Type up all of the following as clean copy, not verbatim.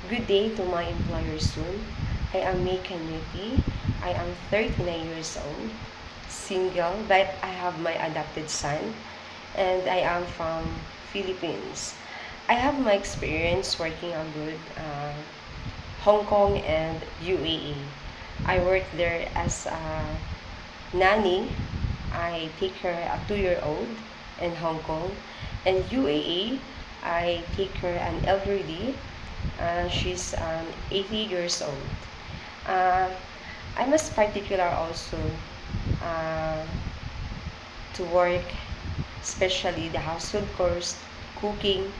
Good day to my employer soon. I am May Canuti. I am 39 years old, single, but I have my adopted son, and I am from Philippines. I have my experience working abroad, Hong Kong and UAE. I work there as a nanny. I take care of a 2-year-old in Hong Kong, and UAE. I take care of an elderly. She's 80 years old. Uh, I'm as particular also uh, to work, especially the household chores, cooking,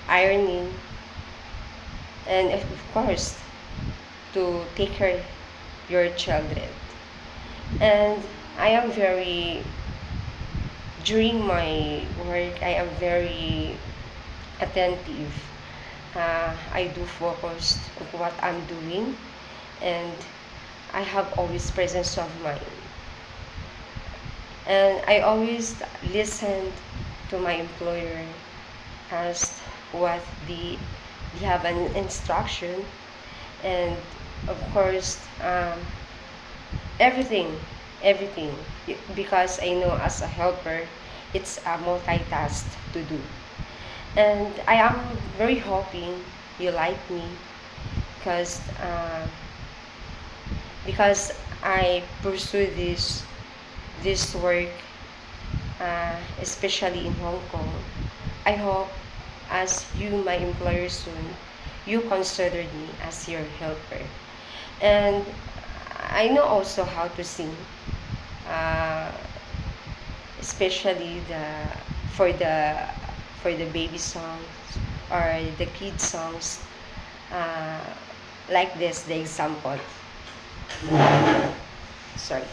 ironing, and of course to take care of your children. And I am very during my work I am very attentive. I do focus on what I'm doing, and I have always presence of mind. And I always listen to my employer as what they have an instruction, and of course everything everything because I know as a helper it's a multitask to do. And I am very hoping you like me because because I pursue this work, especially in Hong Kong. I hope as you my employer soon, you considered me as your helper. And I know also how to sing, uh, especially for the for the baby songs or the kid songs, uh, like this, the example. Sorry.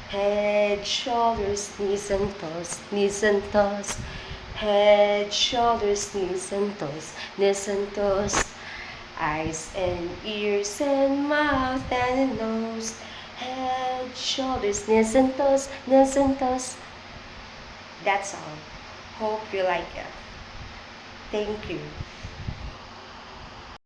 Head, shoulders, knees and toes. Head, shoulders, knees and toes. Eyes and ears and mouth and nose. Head, shoulders, knees and toes. That's all. Hope you like it. Thank you.